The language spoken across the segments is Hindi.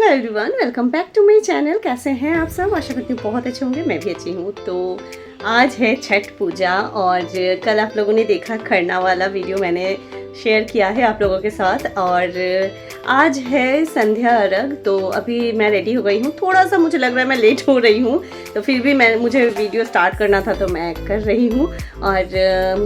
Everyone, welcome back to my channel. कैसे हैं आप सब? आशा करती हूँ बहुत अच्छे होंगे। मैं भी अच्छी हूँ। तो आज है छठ पूजा और कल आप लोगों ने देखा खरना वाला वीडियो मैंने शेयर किया है आप लोगों के साथ। और आज है संध्या अर्घ। तो अभी मैं रेडी हो गई हूँ। थोड़ा सा मुझे लग रहा है मैं लेट हो रही हूँ, तो फिर भी मुझे वीडियो स्टार्ट करना था तो मैं कर रही हूँ। और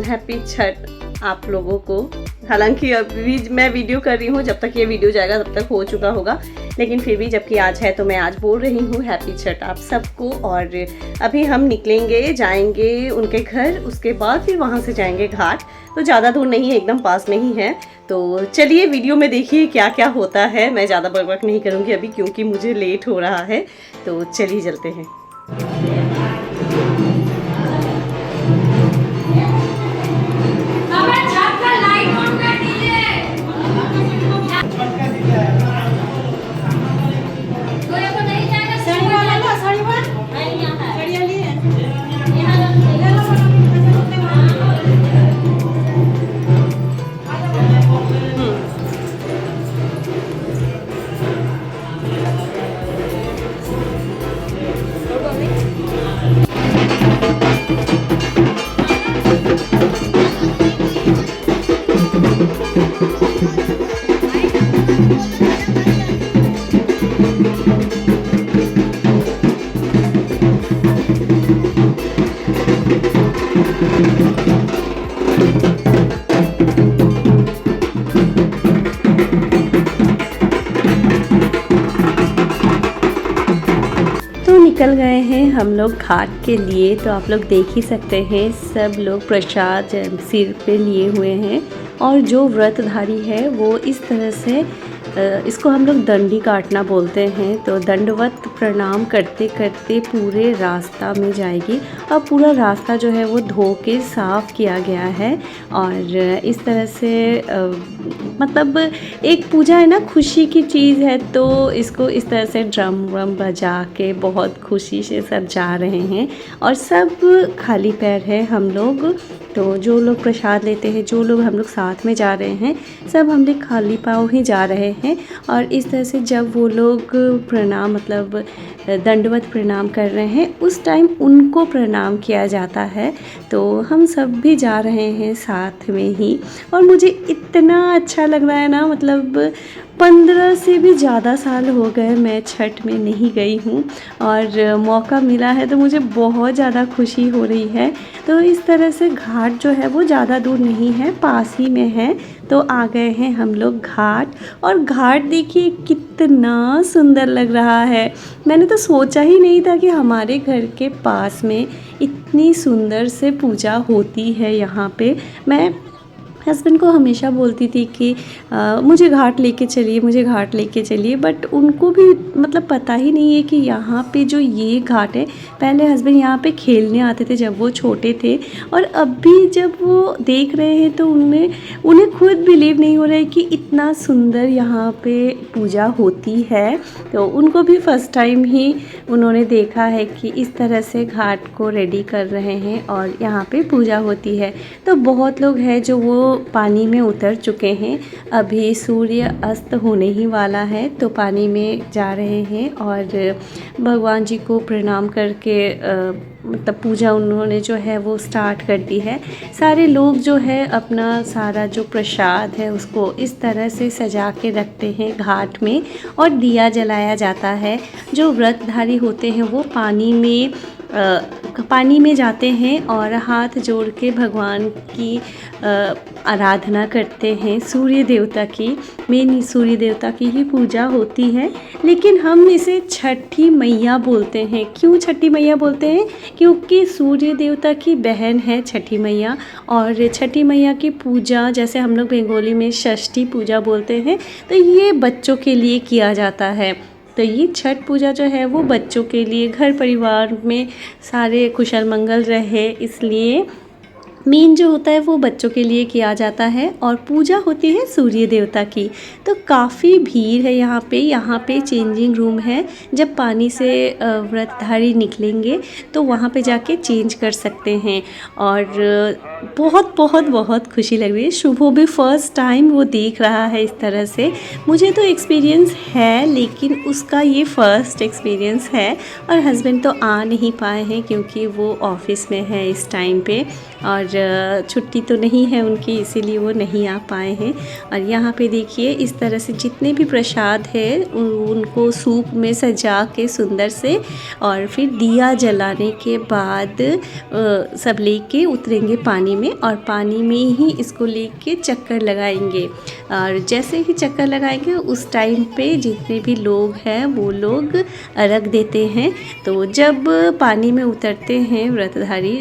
हैप्पी छठ आप लोगों को। हालांकि अभी मैं वीडियो कर रही हूँ, जब तक ये वीडियो जाएगा तब तक हो चुका होगा, लेकिन फिर भी जबकि आज है तो मैं आज बोल रही हूँ हैप्पी छठ आप सबको। और अभी हम निकलेंगे, जाएंगे उनके घर, उसके बाद फिर वहाँ से जाएंगे घाट। तो ज़्यादा दूर नहीं है, एकदम पास में ही है। तो चलिए वीडियो में देखिए क्या क्या होता है। मैं ज़्यादा बकबक नहीं करूँगी अभी, क्योंकि मुझे लेट हो रहा है। तो चलिए चलते हैं। निकल गए हैं हम लोग घाट के लिए। तो आप लोग देख ही सकते हैं, सब लोग प्रसाद सिर पे लिए हुए हैं। और जो व्रतधारी है वो इस तरह से इसको हम लोग दंडी काटना बोलते हैं। तो दंडवत प्रणाम करते करते पूरे रास्ता में जाएगी। और पूरा रास्ता जो है वो धो के साफ़ किया गया है। और इस तरह से मतलब एक पूजा है ना, खुशी की चीज़ है। तो इसको इस तरह से ड्रम व्रम बजा के बहुत खुशी से सब जा रहे हैं। और सब खाली पैर है हम लोग। तो जो लोग प्रसाद लेते हैं, जो लोग हम लोग साथ में जा रहे हैं, सब हम लोग खाली पाँव ही जा रहे हैं। और इस तरह से जब वो लोग प्रणाम मतलब दंडवत प्रणाम कर रहे हैं, उस टाइम उनको प्रणाम किया जाता है। तो हम सब भी जा रहे हैं साथ में ही। और मुझे इतना अच्छा लग रहा है ना, मतलब 15 से भी ज़्यादा साल हो गए मैं छठ में नहीं गई हूँ। और मौका मिला है तो मुझे बहुत ज़्यादा खुशी हो रही है। तो इस तरह से घाट जो है वो ज़्यादा दूर नहीं है, पास ही में है। तो आ गए हैं हम लोग घाट। और घाट देखिए कितना सुंदर लग रहा है। मैंने तो सोचा ही नहीं था कि हमारे घर के पास में इतनी सुंदर से पूजा होती है यहाँ पे। मैं हस्बैंड को हमेशा बोलती थी कि मुझे घाट लेके चलिए, मुझे घाट लेके चलिए। बट उनको भी मतलब पता ही नहीं है कि यहाँ पे जो ये घाट है, पहले हस्बैंड यहाँ पे खेलने आते थे जब वो छोटे थे। और अभी जब वो देख रहे हैं तो उन्हें खुद बिलीव नहीं हो रहा है कि इतना सुंदर यहाँ पे पूजा होती है। तो उनको भी फर्स्ट टाइम ही उन्होंने देखा है कि इस तरह से घाट को रेडी कर रहे हैं और यहाँ पे पूजा होती है। तो बहुत लोग हैं जो वो पानी में उतर चुके हैं। अभी सूर्य अस्त होने ही वाला है, तो पानी में जा रहे हैं और भगवान जी को प्रणाम करके मतलब पूजा उन्होंने जो है वो स्टार्ट कर दी है। सारे लोग जो है अपना सारा जो प्रसाद है उसको इस तरह से सजा के रखते हैं घाट में। और दिया जलाया जाता है। जो व्रतधारी होते हैं वो पानी में जाते हैं और हाथ जोड़ के भगवान की आराधना करते हैं। सूर्य देवता की, मेन सूर्य देवता की ही पूजा होती है। लेकिन हम इसे छठी मैया बोलते हैं। क्यों छठी मैया बोलते हैं? क्योंकि सूर्य देवता की बहन है छठी मैया। और छठी मैया की पूजा जैसे हम लोग बंगाली में षष्ठी पूजा बोलते हैं, तो ये बच्चों के लिए किया जाता है। तो ये छठ पूजा जो है वो बच्चों के लिए, घर परिवार में सारे कुशल मंगल रहे, इसलिए मेन जो होता है वो बच्चों के लिए किया जाता है। और पूजा होती है सूर्य देवता की। तो काफ़ी भीड़ है यहाँ पे चेंजिंग रूम है। जब पानी से व्रतधारी निकलेंगे तो वहाँ पे जाके चेंज कर सकते हैं। और बहुत बहुत बहुत खुशी लग रही है। शुभ भी फर्स्ट टाइम वो देख रहा है इस तरह से। मुझे तो एक्सपीरियंस है लेकिन उसका ये फ़र्स्ट एक्सपीरियंस है। और हस्बैंड तो आ नहीं पाए हैं क्योंकि वो ऑफिस में है इस टाइम पे, और छुट्टी तो नहीं है उनकी, इसीलिए वो नहीं आ पाए हैं। और यहाँ पे देखिए इस तरह से जितने भी प्रसाद है उनको सूप में सजा के सुंदर से, और फिर दिया जलाने के बाद सब लेके उतरेंगे पानी में, और पानी में ही इसको लेके चक्कर लगाएंगे। और जैसे ही चक्कर लगाएंगे उस टाइम पे जितने भी लोग हैं वो लोग अर्घ देते हैं। तो जब पानी में उतरते हैं व्रतधारी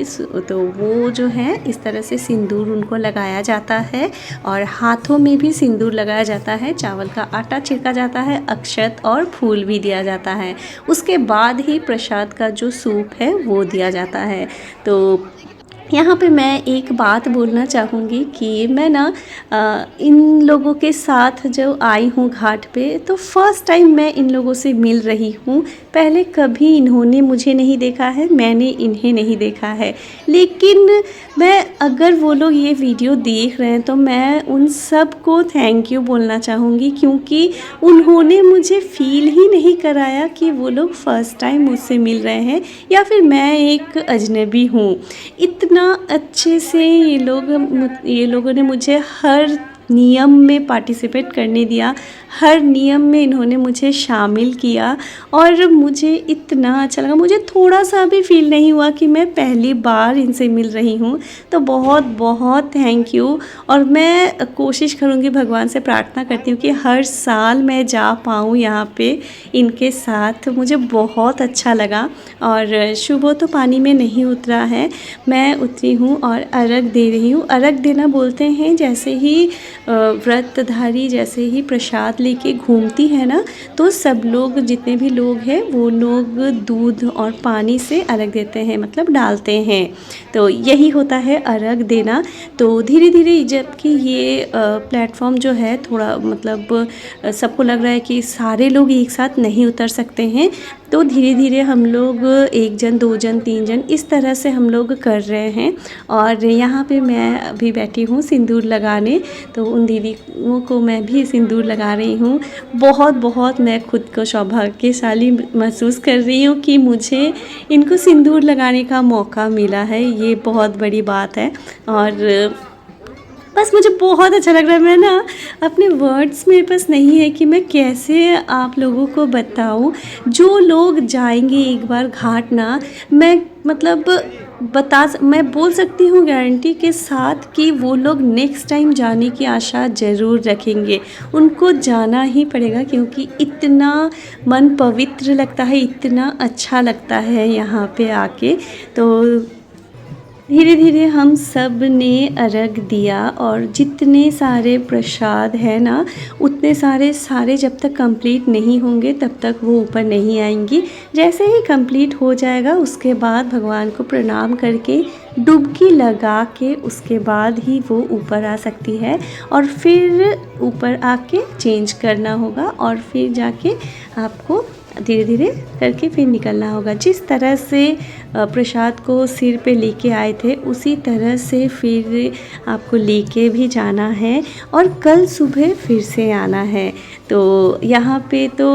तो वो जो है इस तरह से सिंदूर उनको लगाया जाता है, और हाथों में भी सिंदूर लगाया जाता है, चावल का आटा छिड़का जाता है, अक्षत और फूल भी दिया जाता है। उसके बाद ही प्रसाद का जो सूप है वो दिया जाता है। तो यहाँ पे मैं एक बात बोलना चाहूँगी कि मैं ना इन लोगों के साथ जो आई हूँ घाट पे, तो फर्स्ट टाइम मैं इन लोगों से मिल रही हूँ। पहले कभी इन्होंने मुझे नहीं देखा है, मैंने इन्हें नहीं देखा है, लेकिन मैं अगर वो लोग ये वीडियो देख रहे हैं तो मैं उन सब को थैंक यू बोलना चाहूँगी, क्योंकि उन्होंने मुझे फ़ील ही नहीं कराया कि वो लोग फ़र्स्ट टाइम मुझसे मिल रहे हैं या फिर मैं एक अजनबी हूँ। इतना अच्छे से ये लोगों ने मुझे हर नियम में पार्टिसिपेट करने दिया, हर नियम में इन्होंने मुझे शामिल किया, और मुझे इतना अच्छा लगा। मुझे थोड़ा सा भी फील नहीं हुआ कि मैं पहली बार इनसे मिल रही हूँ। तो बहुत बहुत थैंक यू। और मैं कोशिश करूँगी, भगवान से प्रार्थना करती हूँ कि हर साल मैं जा पाऊँ यहाँ पे इनके साथ। मुझे बहुत अच्छा लगा। और शुभ तो पानी में नहीं उतरा है, मैं उतरी हूँ और अर्घ दे रही हूँ। अर्घ देना बोलते हैं जैसे ही व्रतधारी जैसे ही प्रसाद लेके घूमती है ना, तो सब लोग जितने भी लोग हैं वो लोग दूध और पानी से अर्घ देते हैं, मतलब डालते हैं। तो यही होता है अर्घ देना। तो धीरे धीरे जबकि ये प्लेटफॉर्म जो है थोड़ा मतलब सबको लग रहा है कि सारे लोग एक साथ नहीं उतर सकते हैं, तो धीरे धीरे हम लोग 1 जन 2 जन 3 जन इस तरह से हम लोग कर रहे हैं। और यहाँ पे मैं अभी बैठी हूँ सिंदूर लगाने, तो उन दीदियों को मैं भी सिंदूर लगा रही हूँ। बहुत बहुत मैं खुद को सौभाग्यशाली महसूस कर रही हूँ कि मुझे इनको सिंदूर लगाने का मौका मिला है, ये बहुत बड़ी बात है। और बस मुझे बहुत अच्छा लग रहा है। मैं ना अपने वर्ड्स मेरे पास नहीं है कि मैं कैसे आप लोगों को बताऊं। जो लोग जाएंगे एक बार घाट ना, मैं मतलब मैं बोल सकती हूँ गारंटी के साथ कि वो लोग नेक्स्ट टाइम जाने की आशा ज़रूर रखेंगे। उनको जाना ही पड़ेगा क्योंकि इतना मन पवित्र लगता है, इतना अच्छा लगता है यहाँ पे आके। तो धीरे धीरे हम सब ने अर्घ दिया, और जितने सारे प्रसाद है ना उतने सारे जब तक कंप्लीट नहीं होंगे तब तक वो ऊपर नहीं आएंगी। जैसे ही कंप्लीट हो जाएगा उसके बाद भगवान को प्रणाम करके डुबकी लगा के उसके बाद ही वो ऊपर आ सकती है, और फिर ऊपर आके चेंज करना होगा, और फिर जाके आपको धीरे धीरे करके फिर निकलना होगा। जिस तरह से प्रसाद को सिर पे लेके आए थे उसी तरह से फिर आपको लेके भी जाना है, और कल सुबह फिर से आना है। तो यहाँ पे तो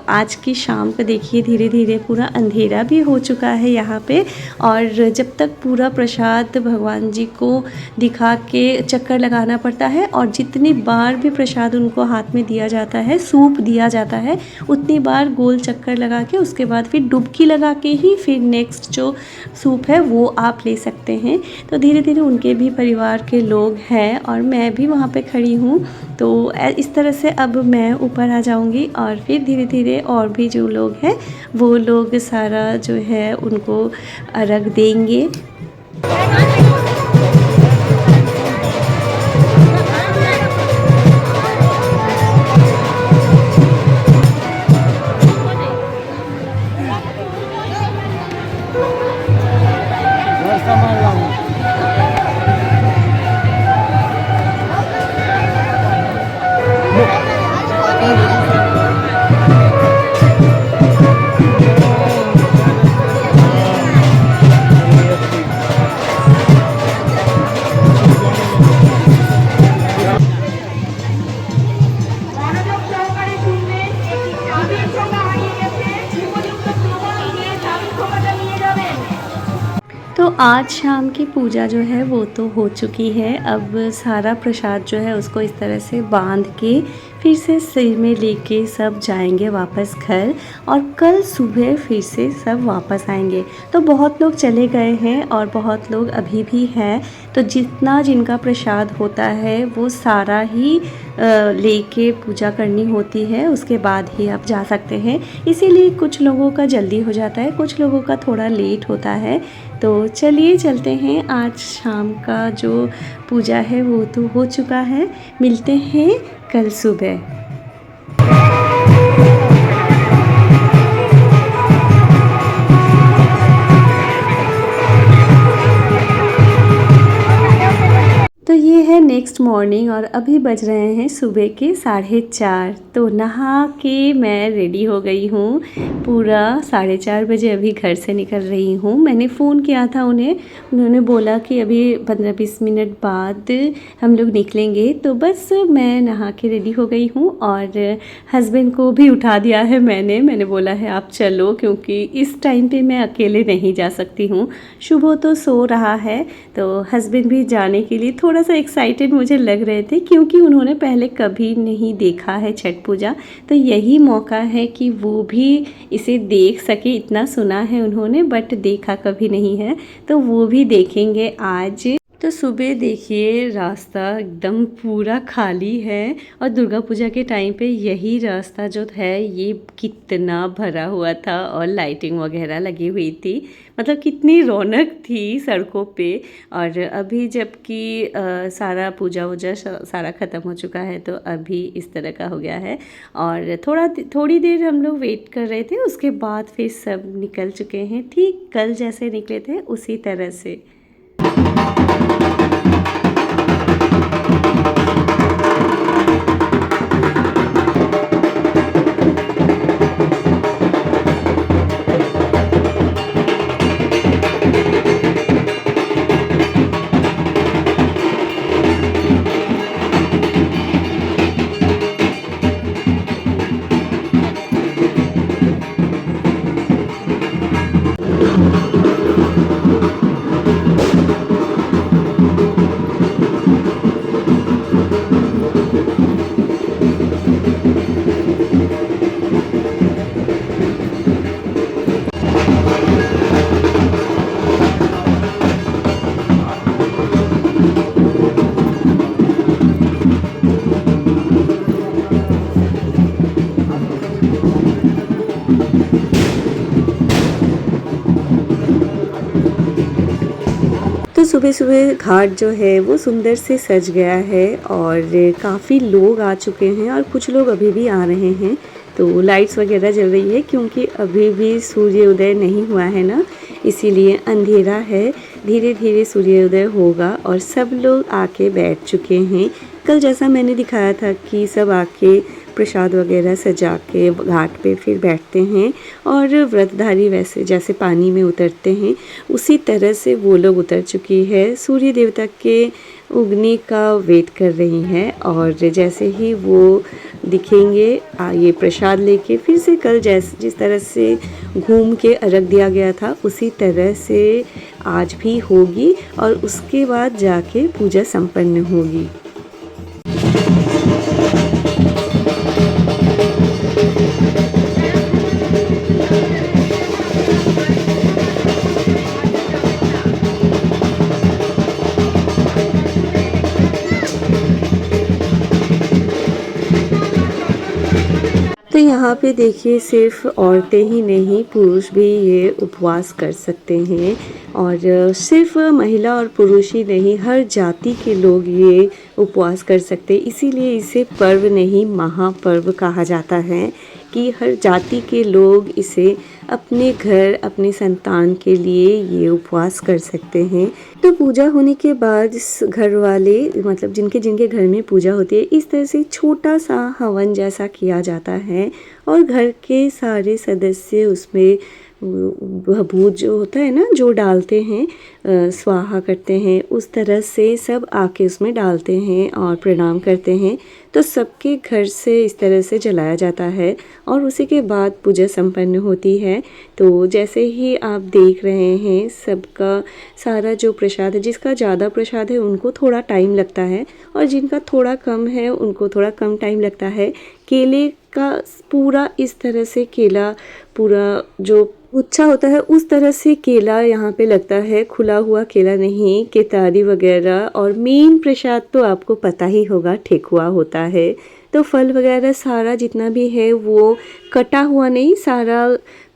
आज की शाम को देखिए धीरे धीरे पूरा अंधेरा भी हो चुका है यहाँ पे, और जब तक पूरा प्रसाद भगवान जी को दिखा के चक्कर लगाना पड़ता है, और जितनी बार भी प्रसाद उनको हाथ में दिया जाता है, सूप दिया जाता है, उतनी बार गोल चक्कर लगा के उसके बाद फिर डुबकी लगा के ही फिर नेक्स्ट जो सूप है वो आप ले सकते हैं। तो धीरे धीरे उनके भी परिवार के लोग हैं और मैं भी वहाँ पे खड़ी हूँ। तो इस तरह से अब मैं ऊपर आ जाऊँगी, और फिर धीरे धीरे और भी जो लोग हैं वो लोग सारा जो है उनको अर्घ देंगे। तो आज शाम की पूजा जो है वो तो हो चुकी है। अब सारा प्रसाद जो है उसको इस तरह से बांध के फिर से सिर में लेके सब जाएंगे वापस घर, और कल सुबह फिर से सब वापस आएंगे। तो बहुत लोग चले गए हैं और बहुत लोग अभी भी हैं। तो जितना जिनका प्रसाद होता है वो सारा ही लेके पूजा करनी होती है, उसके बाद ही आप जा सकते हैं। इसीलिए कुछ लोगों का जल्दी हो जाता है, कुछ लोगों का थोड़ा लेट होता है। तो चलिए चलते हैं। आज शाम का जो पूजा है वो तो हो चुका है, मिलते हैं कल सुबह। तो ये है नेक्स्ट मॉर्निंग और अभी बज रहे हैं सुबह के 4:30। तो नहा के मैं रेडी हो गई हूँ। पूरा 4:30 बजे अभी घर से निकल रही हूँ। मैंने फ़ोन किया था उन्हें, उन्होंने बोला कि अभी 15-20 मिनट बाद हम लोग निकलेंगे। तो बस मैं नहा के रेडी हो गई हूँ और हस्बैंड को भी उठा दिया है मैंने बोला है आप चलो, क्योंकि इस टाइम पे मैं अकेले नहीं जा सकती हूँ। शुभ तो सो रहा है, तो हस्बैंड भी जाने के लिए थोड़ा सा एक्साइटेड मुझे लग रहे थे, क्योंकि उन्होंने पहले कभी नहीं देखा है छठ पूजा। तो यही मौका है कि वो भी इसे देख सके। इतना सुना है उन्होंने बट देखा कभी नहीं है, तो वो भी देखेंगे आज। तो सुबह देखिए रास्ता एकदम पूरा खाली है, और दुर्गा पूजा के टाइम पे यही रास्ता जो है ये कितना भरा हुआ था और लाइटिंग वगैरह लगी हुई थी। मतलब कितनी रौनक थी सड़कों पे। और अभी जबकि सारा पूजा वूजा सारा ख़त्म हो चुका है, तो अभी इस तरह का हो गया है। और थोड़ी देर हम लोग वेट कर रहे थे, उसके बाद फिर सब निकल चुके हैं, ठीक कल जैसे निकले थे उसी तरह से। तो सुबह सुबह घाट जो है वो सुंदर से सज गया है और काफ़ी लोग आ चुके हैं और कुछ लोग अभी भी आ रहे हैं। तो लाइट्स वगैरह जल रही है, क्योंकि अभी भी सूर्योदय नहीं हुआ है ना, इसीलिए अंधेरा है। धीरे धीरे सूर्योदय होगा और सब लोग आके बैठ चुके हैं। कल जैसा मैंने दिखाया था कि सब आके प्रसाद वगैरह सजा के घाट पे फिर बैठते हैं, और व्रतधारी वैसे जैसे पानी में उतरते हैं उसी तरह से वो लोग उतर चुकी है। सूर्य देवता के उगने का वेट कर रही हैं, और जैसे ही वो दिखेंगे ये प्रसाद लेके फिर से कल जिस तरह से घूम के अर्घ दिया गया था उसी तरह से आज भी होगी, और उसके बाद जाके पूजा संपन्न होगी। तो यहाँ पे देखिए सिर्फ औरतें ही नहीं पुरुष भी ये उपवास कर सकते हैं, और सिर्फ महिला और पुरुष ही नहीं हर जाति के लोग ये उपवास कर सकते हैं। इसीलिए इसे पर्व नहीं महापर्व कहा जाता है, कि हर जाति के लोग इसे अपने घर अपने संतान के लिए ये उपवास कर सकते हैं। तो पूजा होने के बाद घर वाले मतलब जिनके जिनके घर में पूजा होती है इस तरह से छोटा सा हवन जैसा किया जाता है, और घर के सारे सदस्य उसमें भभूत जो होता है ना जो डालते हैं स्वाहा करते हैं, उस तरह से सब आके उसमें डालते हैं और प्रणाम करते हैं। तो सबके घर से इस तरह से जलाया जाता है और उसी के बाद पूजा संपन्न होती है। तो जैसे ही आप देख रहे हैं सबका सारा जो प्रसाद है, जिसका ज़्यादा प्रसाद है उनको थोड़ा टाइम लगता है और जिनका थोड़ा कम है उनको थोड़ा कम टाइम लगता है। केले का पूरा इस तरह से केला पूरा जो गुच्छा होता है उस तरह से केला यहाँ पे लगता है, खुला हुआ केला नहीं, केतारी वगैरह। और मेन प्रसाद तो आपको पता ही होगा ठेकुआ होता है। तो फल वगैरह सारा जितना भी है वो कटा हुआ नहीं, सारा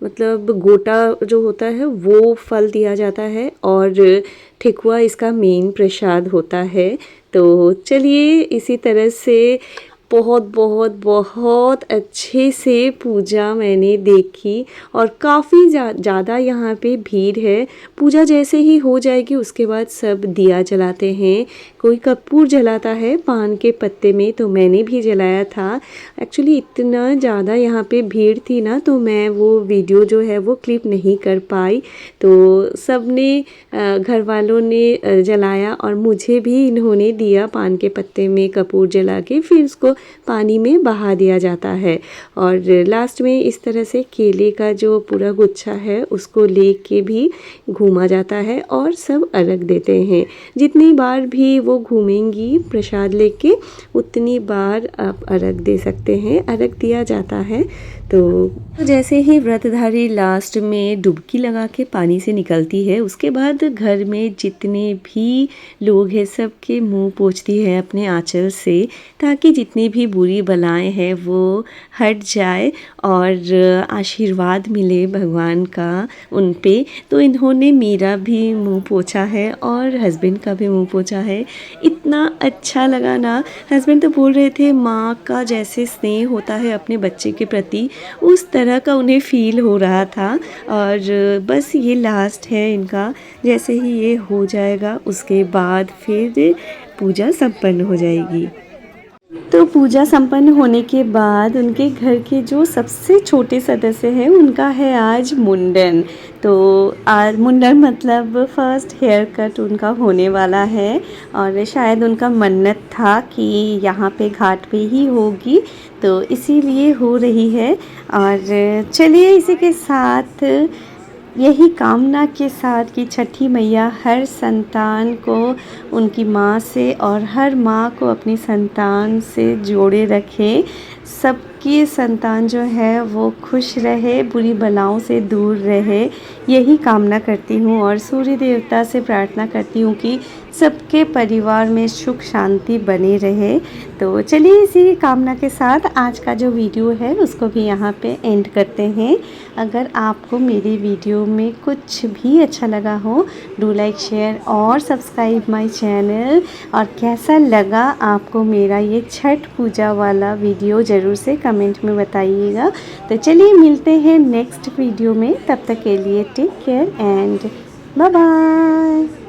मतलब गोटा जो होता है वो फल दिया जाता है और ठेकुआ इसका मेन प्रसाद होता है। तो चलिए इसी तरह से बहुत बहुत बहुत अच्छे से पूजा मैंने देखी और काफ़ी ज़्यादा यहाँ पे भीड़ है। पूजा जैसे ही हो जाएगी उसके बाद सब दिया जलाते हैं, कोई कपूर जलाता है पान के पत्ते में, तो मैंने भी जलाया था। एक्चुअली इतना ज़्यादा यहाँ पे भीड़ थी ना, तो मैं वो वीडियो जो है वो क्लिप नहीं कर पाई। तो सब ने घर वालों ने जलाया और मुझे भी इन्होंने दिया पान के पत्ते में कपूर जला के, फिर उसको पानी में बहा दिया जाता है। और लास्ट में इस तरह से केले का जो पूरा गुच्छा है उसको लेके भी घूमा जाता है और सब अर्घ देते हैं। जितनी बार भी वो घूमेंगी प्रसाद लेके उतनी बार आप अर्घ दे सकते हैं, अर्घ दिया जाता है। तो जैसे ही व्रतधारी लास्ट में डुबकी लगा के पानी से निकलती है, उसके बाद घर में जितने भी लोग हैं सबके मुंह पोंछती है अपने आंचल से, ताकि जितनी भी बुरी बलाएं हैं वो हट जाए और आशीर्वाद मिले भगवान का उन पे। तो इन्होंने मेरा भी मुंह पोंछा है और हस्बैंड का भी मुंह पोंछा है। इतना अच्छा लगा ना, हस्बैंड तो बोल रहे थे माँ का जैसे स्नेह होता है अपने बच्चे के प्रति उस तरह का उन्हें फील हो रहा था। और बस ये लास्ट है इनका, जैसे ही ये हो जाएगा उसके बाद फिर पूजा संपन्न हो जाएगी। तो पूजा संपन्न होने के बाद उनके घर के जो सबसे छोटे सदस्य हैं उनका है आज मुंडन। तो आज मुंडन मतलब फर्स्ट हेयर कट उनका होने वाला है और शायद उनका मन्नत था कि यहाँ पे घाट पे ही होगी, तो इसीलिए हो रही है। और चलिए इसी के साथ यही कामना के साथ कि छठी मैया हर संतान को उनकी माँ से और हर माँ को अपनी संतान से जोड़े रखे, सबकी संतान जो है वो खुश रहे, बुरी बलाओं से दूर रहे, यही कामना करती हूँ। और सूर्य देवता से प्रार्थना करती हूँ कि सबके परिवार में सुख शांति बने रहे। तो चलिए इसी कामना के साथ आज का जो वीडियो है उसको भी यहाँ पे एंड करते हैं। अगर आपको मेरी वीडियो में कुछ भी अच्छा लगा हो, डू लाइक शेयर और सब्सक्राइब माय चैनल। और कैसा लगा आपको मेरा ये छठ पूजा वाला वीडियो ज़रूर से कमेंट में बताइएगा। तो चलिए मिलते हैं नेक्स्ट वीडियो में, तब तक के लिए take care and bye bye.